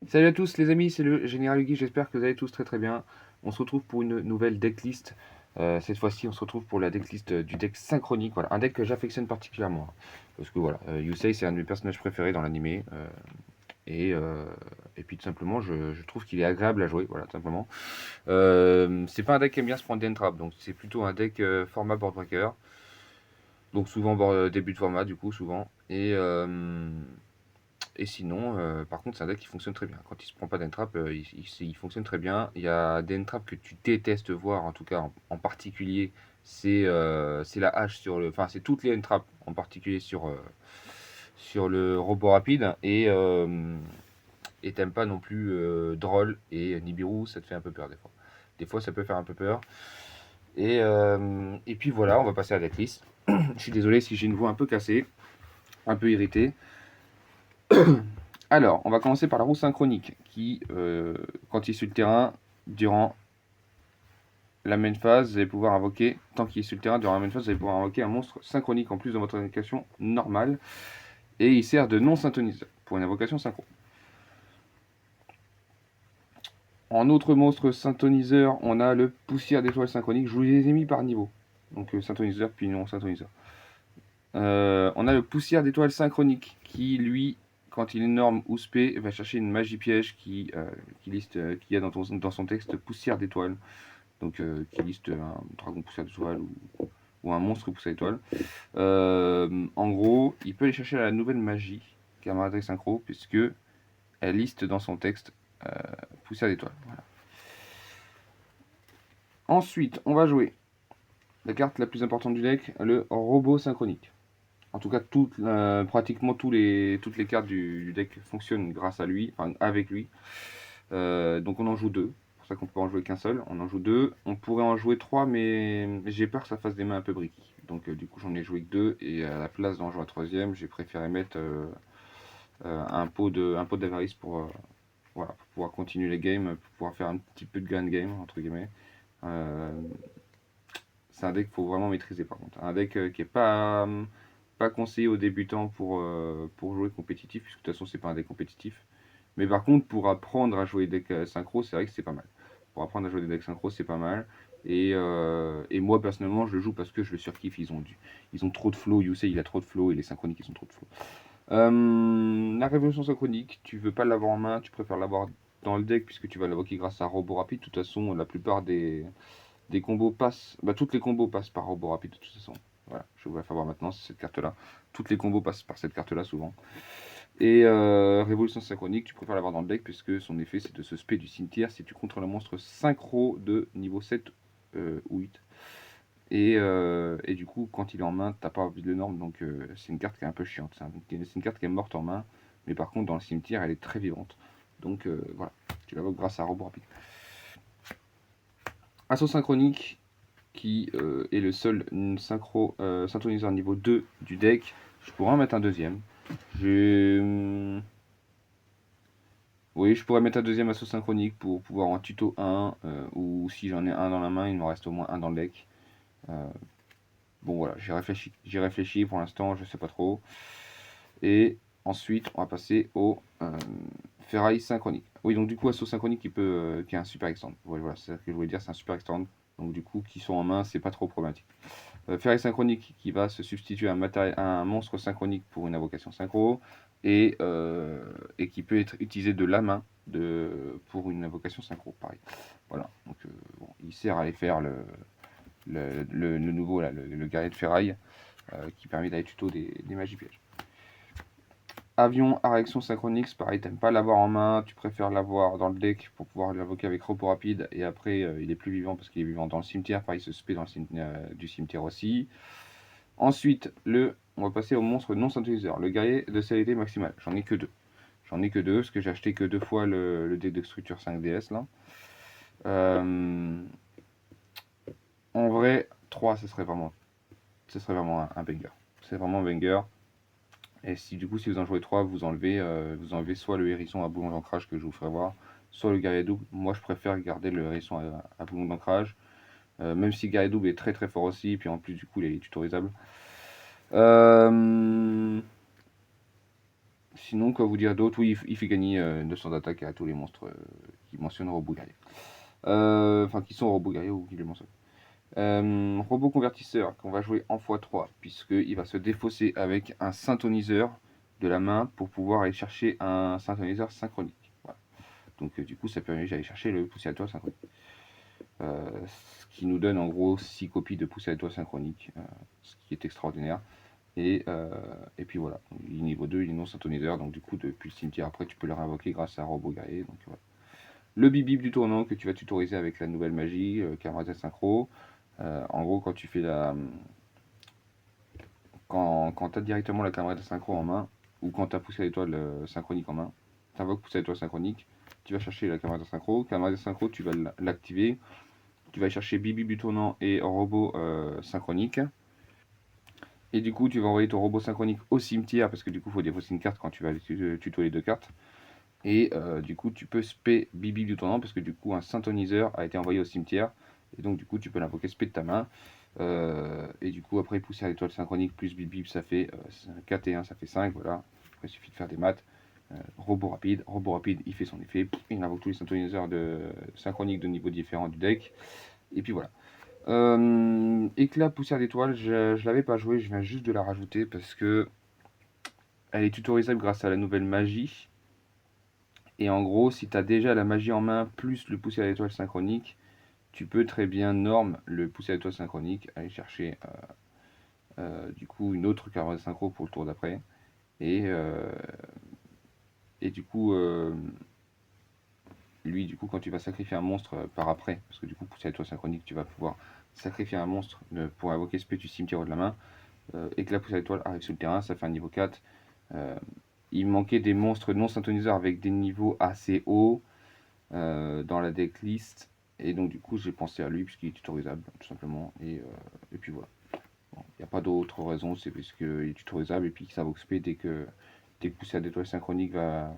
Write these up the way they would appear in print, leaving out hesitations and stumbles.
Salut à tous les amis, c'est le Général Hugui, j'espère que vous allez tous très très bien. On se retrouve pour une nouvelle decklist. Cette fois-ci, on se retrouve pour la decklist du deck synchronique. Voilà, un deck que j'affectionne particulièrement. Parce que voilà, Yusei c'est un de mes personnages préférés dans l'animé. Et, euh, et puis tout simplement, je trouve qu'il est agréable à jouer. Voilà, tout simplement. C'est pas un deck qui aime bien se prendre des entraps, donc c'est plutôt un deck format board breaker. Donc souvent début de format, du coup, souvent. Et sinon, par contre, c'est un deck qui fonctionne très bien. Quand il se prend pas d'entrap, il fonctionne très bien. Il y a des entraps que tu détestes voir, en tout cas en particulier, c'est la hache sur le. Enfin, c'est toutes les entraps, en particulier sur le robot rapide. Et t'aimes pas non plus Droll et Nibiru, ça te fait un peu peur des fois. Des fois, ça peut faire un peu peur. Et puis voilà, on va passer à la decklist. Je suis désolé si j'ai une voix un peu cassée, un peu irritée. Alors, on va commencer par la roue synchronique, qui, quand il est sur le terrain, durant la main phase, vous allez pouvoir invoquer, tant qu'il est sur le terrain, durant la main phase, vous allez pouvoir invoquer un monstre synchronique en plus de votre invocation normale, et il sert de non-synthoniseur pour une invocation synchro. En autre monstre synthoniseur, on a le poussière d'étoile synchronique, je vous les ai mis par niveau, donc synthoniseur puis non-synthoniseur. On a le poussière d'étoile synchronique, qui lui, quand il est norme ou spé, va chercher une magie piège qui y a dans son texte poussière d'étoile. Donc qui liste un dragon poussière d'étoile ou un monstre poussière d'étoile. En gros, il peut aller chercher la nouvelle magie Camarade Synchro, puisque elle liste dans son texte euh, poussière d'étoile. Voilà. Ensuite, on va jouer la carte la plus importante du deck, le robot synchronique. En tout cas, pratiquement toutes les cartes du deck fonctionnent grâce à lui, enfin avec lui. Donc on en joue deux. C'est pour ça qu'on peut en jouer qu'un seul. On en joue deux. On pourrait en jouer trois, mais j'ai peur que ça fasse des mains un peu briquées. Donc du coup, j'en ai joué que deux. Et à la place d'en jouer un troisième, j'ai préféré mettre un pot d'avarice voilà, pour pouvoir continuer les games, pour pouvoir faire un petit peu de grand game, entre guillemets. Euh, c'est un deck qu'il faut vraiment maîtriser par contre. Un deck qui est pas conseillé aux débutants pour jouer compétitif, puisque de toute façon c'est pas un deck compétitif. Mais par contre pour apprendre à jouer des decks synchro, c'est vrai que c'est pas mal. Pour apprendre à jouer des decks synchro, c'est pas mal. Et moi personnellement je le joue parce que je le surkiffe, ils ont trop de flow, Yusei il a trop de flow et les synchroniques ils ont trop de flow. La révolution synchronique, tu veux pas l'avoir en main, tu préfères l'avoir dans le deck puisque tu vas l'invoquer grâce à robot rapide. De toute façon, la plupart des combos passent. Bah, toutes les combos passent par robot rapide de toute façon. Voilà, je vous la faire voir maintenant, c'est cette carte là. Toutes les combos passent par cette carte là souvent. Et Révolution synchronique, tu préfères l'avoir dans le deck puisque son effet c'est de se spé du cimetière si tu contrôles un monstre synchro de niveau 7 ou 8. Et du coup, quand il est en main, t'as pas envie de le norme, donc c'est une carte qui est un peu chiante. C'est une carte qui est morte en main, mais par contre dans le cimetière elle est très vivante. Donc voilà, tu l'invoques grâce à un robot rapide. Assaut synchronique, qui est le seul synchroniseur niveau 2 du deck. Je pourrais en mettre un deuxième. Oui, je pourrais mettre un deuxième assaut synchronique pour pouvoir en tuto 1, ou si j'en ai un dans la main, il m'en reste au moins un dans le deck. Euh, bon voilà, j'y réfléchis pour l'instant, je sais pas trop. Et ensuite, on va passer au ferraille synchronique. Oui, donc du coup, assaut synchronique qui est un super extend. Voilà, c'est ça que je voulais dire, c'est un super extend. Donc du coup, qui sont en main, c'est pas trop problématique. Ferraille synchronique qui va se substituer à un monstre synchronique pour une invocation synchro et qui peut être utilisé de la main pour une invocation synchro, pareil. Voilà, donc bon, il sert à aller faire le nouveau, là, le guerrier de ferraille qui permet d'aller tuto des magies pièges. Avion à réaction synchronique, c'est pareil, t'aimes pas l'avoir en main, tu préfères l'avoir dans le deck pour pouvoir l'invoquer avec repos rapide, et après il est plus vivant parce qu'il est vivant dans le cimetière, pareil, il se spé dans le du cimetière aussi. Ensuite, on va passer au monstre non synthétiseur, le guerrier de célérité maximale. J'en ai que deux. J'en ai que deux, parce que j'ai acheté que deux fois le deck de structure 5DS là. Euh, En vrai, 3 ce serait vraiment un banger. C'est vraiment un banger. Et si du coup, si vous en jouez 3, vous enlevez soit le hérisson à boulon d'ancrage que je vous ferai voir, soit le guerrier double. Moi, je préfère garder le hérisson à boulon d'ancrage. Même si le guerrier double est très très fort aussi, et puis en plus, du coup, il est tutorisable. Euh, Sinon, quoi vous dire d'autre? Oui, il fait gagner 200 d'attaque à tous les monstres qui mentionnent robot guerrier. Enfin, qui sont robots guerriers ou qui les mentionnent. Robot convertisseur qu'on va jouer en x3, puisqu'il va se défausser avec un synthoniseur de la main pour pouvoir aller chercher un synthoniseur synchronique. Voilà. Donc du coup, ça permet d'aller chercher le poussière étoile synchronique. Ce qui nous donne en gros 6 copies de poussière étoile synchronique, ce qui est extraordinaire. Et puis voilà, il est niveau 2, il est non synthoniseur, donc du coup depuis le cimetière après tu peux le réinvoquer grâce à un robot guerrier. Donc voilà. Le bip du tournant que tu vas tutoriser avec la nouvelle magie, camarade synchro. En gros, quand tu fais quand tu as directement la camarade synchro en main, ou quand tu as poussé l'étoile synchronique en main, tu invoques poussé l'étoile synchronique, tu vas chercher la camarade synchro. Camarade synchro, tu vas l'activer. Tu vas chercher bip du tournant et robot synchronique. Et du coup, tu vas envoyer ton robot synchronique au cimetière, parce que du coup, il faut défausser une carte quand tu vas tuto les deux cartes. Et du coup, tu peux spé Bibi du tournant, parce que du coup, un synthoniseur a été envoyé au cimetière. Et donc, du coup, tu peux l'invoquer spé de ta main. Et du coup, après, pousser à l'étoile synchronique plus Bibi, ça fait 4 et 1, ça fait 5. Voilà. Après, il suffit de faire des maths. Robot rapide, il fait son effet. Il invoque tous les synthoniseurs synchroniques de niveaux différents du deck. Et puis voilà. Éclat poussière d'étoile, je l'avais pas joué, je viens juste de la rajouter parce que elle est tutorisable grâce à la nouvelle magie. Et en gros, si tu as déjà la magie en main plus le poussière d'étoile synchronique, tu peux très bien norme le poussière d'étoile synchronique, aller chercher du coup une autre caravane synchro pour le tour d'après. Et, euh, et du coup, lui, du coup, quand tu vas sacrifier un monstre par après, parce que du coup, poussière d'étoile synchronique, tu vas pouvoir sacrifier un monstre pour invoquer ce du cimetière de la main. Et que la poussière d'étoile arrive sur le terrain, ça fait un niveau 4. Euh, il manquait des monstres non synthoniseurs avec des niveaux assez hauts dans la decklist. Et donc du coup j'ai pensé à lui puisqu'il est tutorisable tout simplement. Et puis voilà. Il n'y a pas d'autre raison, c'est parce qu'il est tutorisable et puis que ça va XP dès que poussière d'étoile synchronique va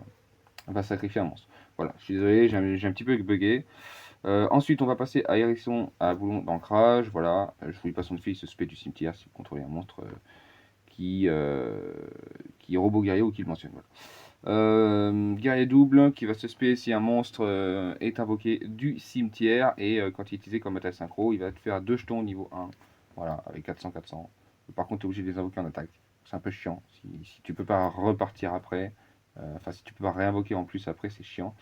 sacrifier un monstre. Voilà, je suis désolé, j'ai un petit peu bugué. Ensuite, on va passer à hérisson à boulon d'ancrage. Voilà, je vous passe son fils, ce spé du cimetière si vous contrôlez un monstre qui, euh, qui est robot guerrier ou qui le mentionne. Voilà. Guerrier double qui va se spé si un monstre est invoqué du cimetière et quand il est utilisé comme bataille synchro, il va te faire 2 jetons niveau 1. Voilà, avec 400-400. Par contre, tu es obligé de les invoquer en attaque. C'est un peu chiant. Si tu peux pas repartir après, enfin si tu peux pas réinvoquer en plus après, c'est chiant.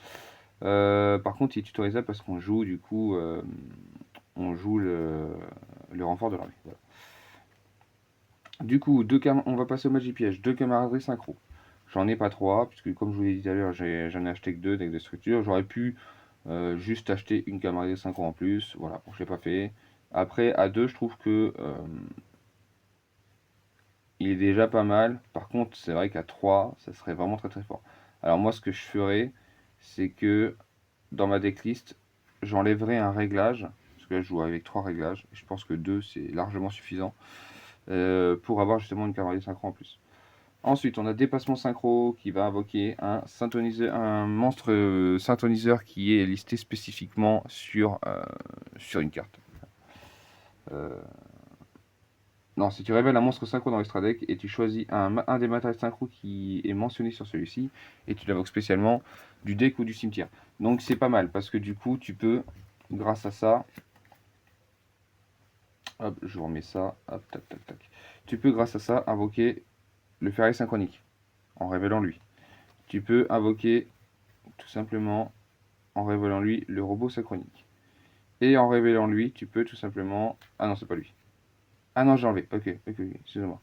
Par contre, il est tutorisable parce qu'on joue du coup, on joue le renfort de l'armée. Voilà. Du coup, on va passer au Magie Piège. 2 camaraderies synchro. J'en ai pas 3, puisque comme je vous l'ai dit tout à l'heure, j'en ai acheté que 2 avec des structures. J'aurais pu juste acheter une camaraderie synchro en plus. Voilà, bon, je l'ai pas fait. Après, à 2, je trouve que il est déjà pas mal. Par contre, c'est vrai qu'à 3, ça serait vraiment très très fort. Alors moi, ce que je ferais, c'est que dans ma decklist, j'enlèverais un réglage. Parce que là, je joue avec 3 réglages. Je pense que 2, c'est largement suffisant. Pour avoir justement une camaraderie synchro en plus. Ensuite, on a dépassement synchro qui va invoquer un monstre synthoniseur qui est listé spécifiquement sur une carte. Euh, non, si tu révèles un monstre synchro dans l'extra deck et tu choisis un des matériels synchro qui est mentionné sur celui-ci et tu l'invoques spécialement du deck ou du cimetière. Donc c'est pas mal parce que du coup tu peux, grâce à ça, hop, je vous remets ça, hop, tac, tac, tac. Tu peux, grâce à ça, invoquer le ferraille synchronique en révélant lui. Tu peux invoquer tout simplement en révélant lui le robot synchronique. Et en révélant lui, tu peux tout simplement... Ah non, c'est pas lui. Ah non, j'ai enlevé. Ok, excusez-moi.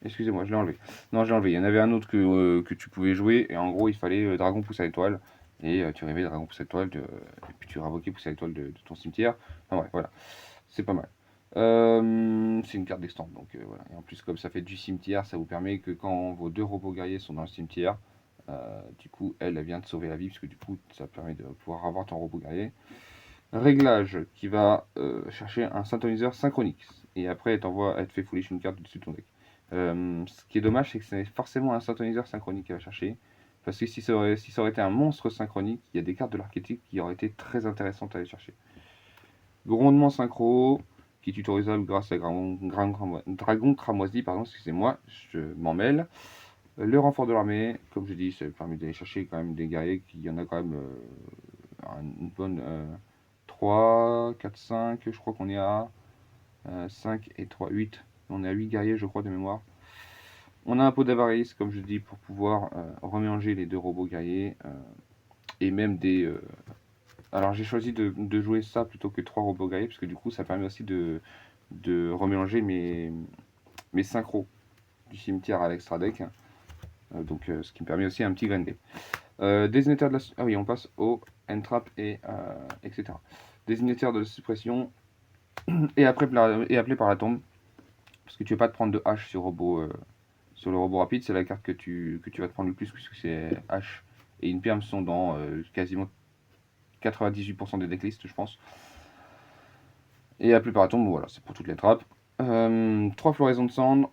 Excusez-moi, je l'ai enlevé. Non, j'ai enlevé. Il y en avait un autre que tu pouvais jouer. Et en gros, il fallait Dragon pouce à l'étoile. Et tu réveilles Dragon pouce à l'étoile. Et puis tu réinvoquais pouce à l'étoile de ton cimetière. Enfin bref, voilà. C'est pas mal. C'est une carte d'extemple. Donc voilà. Et en plus, comme ça fait du cimetière, ça vous permet que quand vos 2 robots guerriers sont dans le cimetière, du coup, elle vient de sauver la vie. Parce que du coup, ça permet de pouvoir avoir ton robot guerrier. Réglage qui va chercher un synthoniseur synchronique. Et après, elle te fait foolish une carte dessus de ton deck. Ce qui est dommage, c'est que c'est forcément un synthoniseur synchronique qu'elle va chercher. Parce que si ça aurait été un monstre synchronique, il y a des cartes de l'archétype qui auraient été très intéressantes à aller chercher. Grondement synchro, qui est tutorisable grâce à Dragon Cramoisi, pardon, excusez-moi, je m'en mêle. Le renfort de l'armée, comme je dis, ça permet d'aller chercher quand même des guerriers, qui y en a quand même une bonne 3, 4, 5, je crois qu'on est à 5 et 3, 8. On est à 8 guerriers, je crois, de mémoire. On a un pot d'avarice, comme je dis, pour pouvoir remélanger les deux robots guerriers. Et même des... Alors j'ai choisi de jouer ça plutôt que 3 robots guerriers, parce que du coup ça permet aussi de remélanger mes synchros du cimetière à l'extra deck. Donc ce qui me permet aussi un petit grindé. Désignateur de la... Ah oui, on passe au entrap et etc. Désignateur de la suppression et appelé par la tombe. Parce que tu ne veux pas te prendre de hache sur le robot rapide. C'est la carte que tu vas te prendre le plus, puisque c'est hache et une perme sont dans quasiment 98% des decklists, je pense. Et appelé par la tombe, voilà, c'est pour toutes les trappes. 3 floraisons de cendres.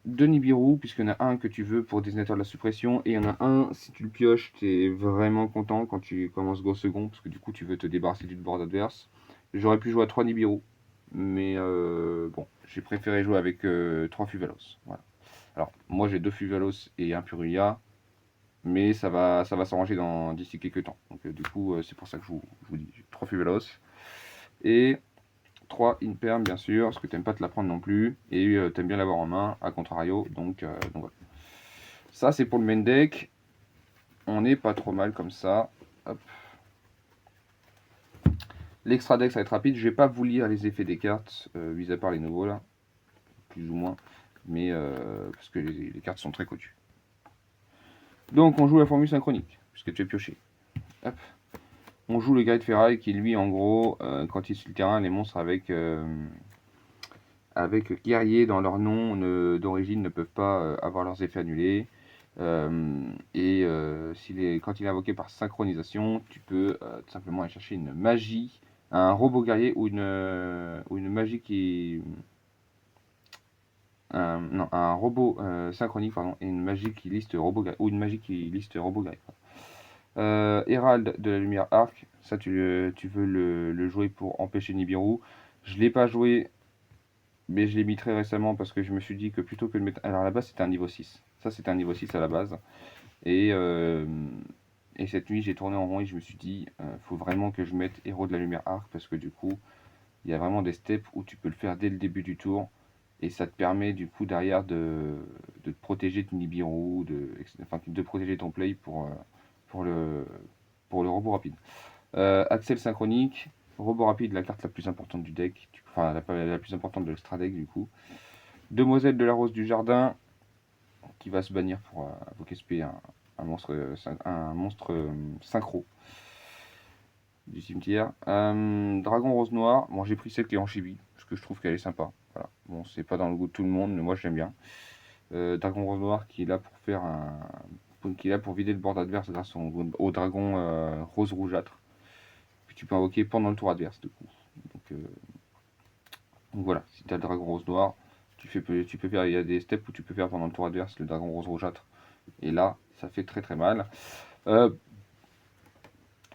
2 Nibiru, puisqu'il y en a un que tu veux pour désignateur de la suppression, et il y en a un, si tu le pioches, tu es vraiment content quand tu commences go second, parce que du coup tu veux te débarrasser du board adverse. J'aurais pu jouer à 3 Nibiru, mais bon, j'ai préféré jouer avec 3 Fuvalos. Voilà. Alors, moi j'ai 2 Fuvalos et un Purulia, mais ça va s'arranger d'ici quelques temps. Donc du coup, c'est pour ça que je vous dis, j'ai 3 Fuvalos. Et 3 Imperm, bien sûr, parce que t'aimes pas te la prendre non plus, et t'aimes bien l'avoir en main, à contrario, donc voilà. Ça, c'est pour le main deck. On n'est pas trop mal comme ça. Hop. L'extra deck, ça va être rapide. Je vais pas vous lire les effets des cartes, mis à part les nouveaux là, plus ou moins, mais parce que les cartes sont très connues. Donc, on joue la formule synchronique, puisque tu es pioché. Hop. On joue le guide ferraille qui, lui, en gros, quand il est sur le terrain, les monstres avec guerrier dans leur nom d'origine ne peuvent pas avoir leurs effets annulés. Quand il est invoqué par synchronisation, tu peux tout simplement aller chercher une magie, un robot guerrier ou une magie qui... non, un robot synchronique, pardon, et une magie qui liste robot guerrier, ou une magie qui liste robot guerrier. Hérald de la lumière arc, ça tu veux le jouer pour empêcher Nibiru. Je ne l'ai pas joué, mais je l'ai mis très récemment parce que je me suis dit que plutôt que de mettre... Alors à la base c'était un niveau 6. Ça c'était un niveau 6 à la base. Et, euh, et cette nuit j'ai tourné en rond et je me suis dit faut vraiment que je mette héros de la lumière arc parce que du coup il y a vraiment des steps où tu peux le faire dès le début du tour. Et ça te permet du coup derrière de te protéger de Nibiru, enfin de protéger ton play pour le, pour le robot rapide. Axel synchronique, robot rapide, la carte la plus importante du deck, enfin la plus importante de l'extra deck du coup. Demoiselle de la rose du jardin, qui va se bannir pour invoquer SP un monstre synchro du cimetière. Dragon rose noir, bon j'ai pris celle qui est en chibi, parce que je trouve qu'elle est sympa. Voilà. Bon, c'est pas dans le goût de tout le monde, mais moi j'aime bien. Dragon rose noir qui est là pour faire qui est là pour vider le board adverse grâce au dragon rose rougeâtre. Que tu peux invoquer pendant le tour adverse, du coup. Donc voilà, si tu as le dragon rose noir, tu peux faire, il y a des steps où tu peux faire pendant le tour adverse le dragon rose rougeâtre. Et là, ça fait très très mal.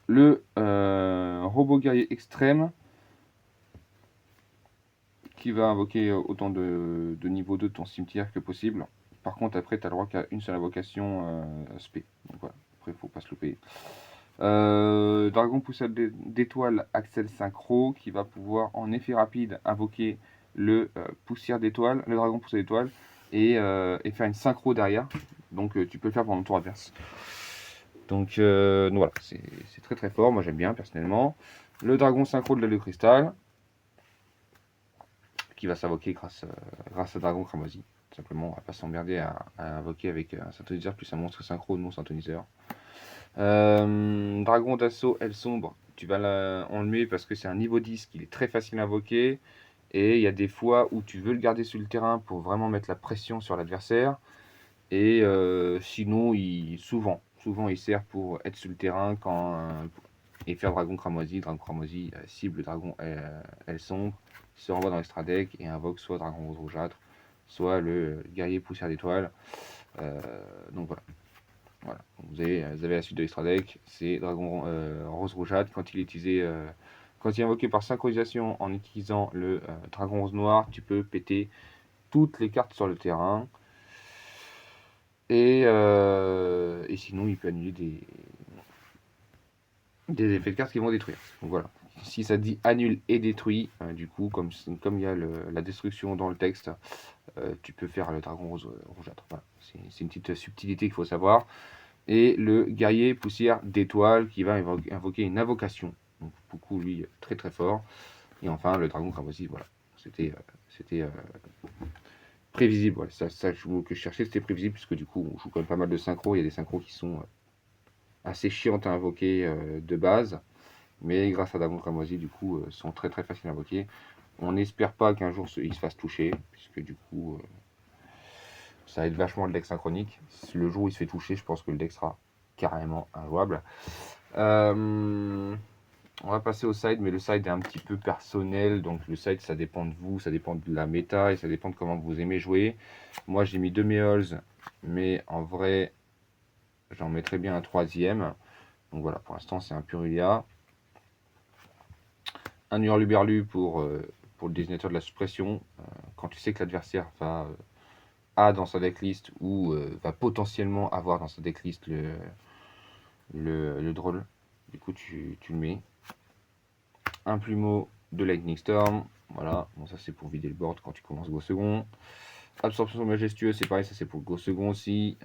Le robot guerrier extrême qui va invoquer autant de niveau 2 de ton cimetière que possible. Par contre, après, tu as le droit qu'à une seule invocation spé. Donc voilà, après, il faut pas se louper. Dragon poussette d'étoile Axel synchro qui va pouvoir en effet rapide invoquer le poussière d'étoile, le dragon poussière d'étoile et faire une synchro derrière. Donc tu peux le faire pendant le tour adverse. Donc voilà, c'est très très fort, moi j'aime bien personnellement. Le dragon synchro de l'œil de cristal qui va s'invoquer grâce à Dragon Cramoisi. Tout simplement, on va pas s'emmerder à invoquer avec un synthoniseur plus un monstre synchro non synthoniseur. Dragon d'assaut, elle sombre, tu vas l'enlever parce que c'est un niveau 10 qu'il est très facile à invoquer. Et il y a des fois où tu veux le garder sur le terrain pour vraiment mettre la pression sur l'adversaire. Et sinon, souvent, il sert pour être sur le terrain et faire Dragon Cramoisi. Dragon Cramoisi cible le dragon elle sombre, se renvoie dans l'extra deck et invoque soit Dragon Rose Rougeâtre, soit le guerrier poussière d'étoile. Donc voilà. Voilà. Vous avez la suite de l'extra deck, c'est Dragon Rose Rougeâtre. Quand il est invoqué par synchronisation en utilisant le Dragon Rose Noir, tu peux péter toutes les cartes sur le terrain. Et sinon, il peut annuler des effets de cartes qui vont détruire. Donc voilà. Si ça dit annule et détruit, du coup, comme il y a la destruction dans le texte, tu peux faire le dragon rougeâtre. Voilà. C'est une petite subtilité qu'il faut savoir. Et le guerrier poussière d'étoiles qui va invoquer une invocation. Donc beaucoup, lui, très très fort. Et enfin, le dragon cramoisi, voilà. C'était prévisible. Voilà. Ça que je cherchais, c'était prévisible, puisque du coup, on joue quand même pas mal de synchros. Il y a des synchros qui sont assez chiantes à invoquer de base. Mais grâce à Dragon Cramoisi, du coup, sont très très faciles à invoquer. On n'espère pas qu'un jour il se fasse toucher, puisque du coup, ça aide vachement le deck synchronique. Le jour où il se fait toucher, je pense que le deck sera carrément injouable. On va passer au side, mais le side est un petit peu personnel. Donc le side, ça dépend de vous, ça dépend de la méta et ça dépend de comment vous aimez jouer. Moi, j'ai mis 2 Meols, mais en vrai, j'en mettrais bien un troisième. Donc voilà, pour l'instant, c'est un Purulia. Un Hurluberlu pour le désignateur de la suppression. Quand tu sais que l'adversaire a dans sa decklist ou va potentiellement avoir dans sa decklist le drôle. Du coup, tu le mets. Un plumeau de Lightning Storm. Voilà, bon, ça c'est pour vider le board quand tu commences go second. Absorption majestueuse, c'est pareil, ça c'est pour go second aussi.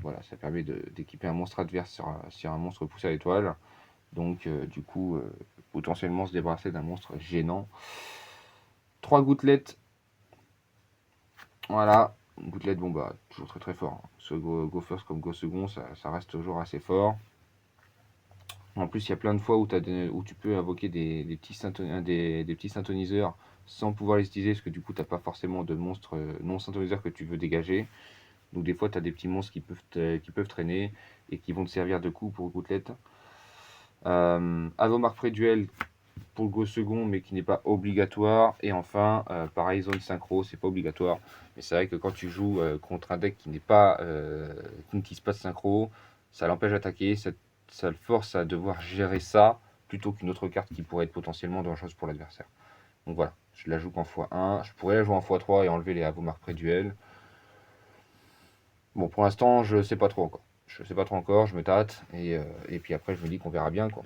Voilà, ça permet d'équiper un monstre adverse sur un monstre poussé à l'étoile. Donc, du coup, potentiellement se débarrasser d'un monstre gênant. 3 gouttelettes. Voilà, gouttelette, bon bah, toujours très très fort. Ce go first comme go second, ça reste toujours assez fort. En plus, il y a plein de fois où tu peux invoquer des petits synthoniseurs sans pouvoir les utiliser, parce que du coup, tu n'as pas forcément de monstres non synthoniseurs que tu veux dégager. Donc des fois, tu as des petits monstres qui peuvent traîner et qui vont te servir de coup pour gouttelette. Avomark Préduel pour le go second, mais qui n'est pas obligatoire. Et enfin, pareil, zone synchro, c'est pas obligatoire. Mais c'est vrai que quand tu joues contre un deck qui n'est pas qui n'utilise pas de synchro, ça l'empêche d'attaquer, ça le force à devoir gérer ça plutôt qu'une autre carte qui pourrait être potentiellement dangereuse pour l'adversaire. Donc voilà, je la joue qu'en x1. Je pourrais la jouer en x3 et enlever les Avomark Préduel. Bon, pour l'instant, je sais pas trop encore. Je sais pas trop encore, je me tâte. Et puis après, je me dis qu'on verra bien, quoi.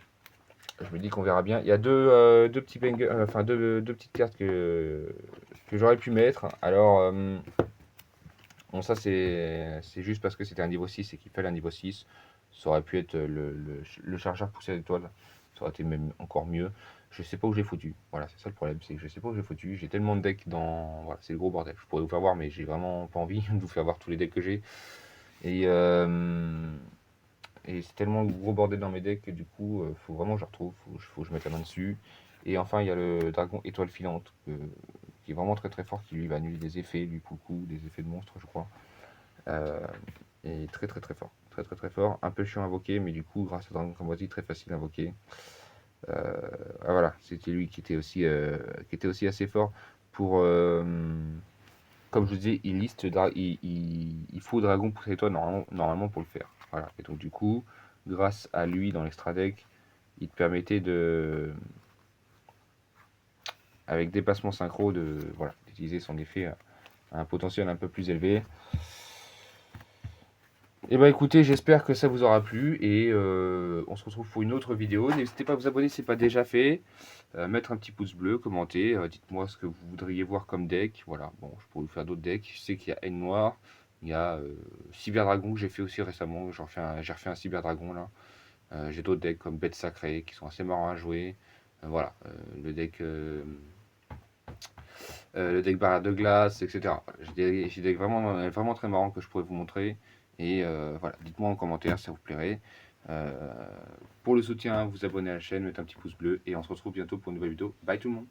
Je me dis qu'on verra bien. Il y a deux petits enfin deux petites cartes que j'aurais pu mettre. Alors, bon, ça c'est juste parce que c'était un niveau 6 et qu'il fallait un niveau 6. Ça aurait pu être le chargeur poussé à l'étoile. Ça aurait été même encore mieux. Je sais pas où j'ai foutu. Voilà, c'est ça le problème. C'est que je sais pas où j'ai foutu. J'ai tellement de decks dans. Voilà, c'est le gros bordel. Je pourrais vous faire voir, mais j'ai vraiment pas envie de vous faire voir tous les decks que j'ai. Et, et c'est tellement gros bordel dans mes decks que du coup, faut vraiment que je retrouve, faut que je mette la main dessus. Et enfin, il y a le dragon étoile filante, qui est vraiment très très fort, qui lui va annuler des effets, lui pour le coup, des effets de monstre, je crois. Euh, et très très très fort. Très très très fort. Un peu chiant à invoquer, mais du coup, grâce au dragon cramoisi, très facile à invoquer. Voilà, c'était lui qui était aussi assez fort pour. Comme je vous disais, il faut dragon pour cette étoile normalement pour le faire. Voilà. Et donc du coup, grâce à lui dans l'extra deck, il te permettait avec dépassement synchro, d'utiliser son effet à un potentiel un peu plus élevé. Et bah écoutez, j'espère que ça vous aura plu et on se retrouve pour une autre vidéo. N'hésitez pas à vous abonner si ce n'est pas déjà fait, mettre un petit pouce bleu, commenter, dites-moi ce que vous voudriez voir comme deck. Voilà, bon, je pourrais vous faire d'autres decks. Je sais qu'il y a Haine Noire, il y a Cyberdragon que j'ai fait aussi récemment. J'ai refait un Cyberdragon là. J'ai d'autres decks comme Bête Sacrée qui sont assez marrants à jouer. Voilà, le deck barrière de glace, etc. J'ai des decks vraiment, vraiment très marrants que je pourrais vous montrer. Et voilà, dites-moi en commentaire si ça vous plairait. Euh, pour le soutien, vous abonnez à la chaîne, mettez un petit pouce bleu et on se retrouve bientôt pour une nouvelle vidéo. Bye tout le monde!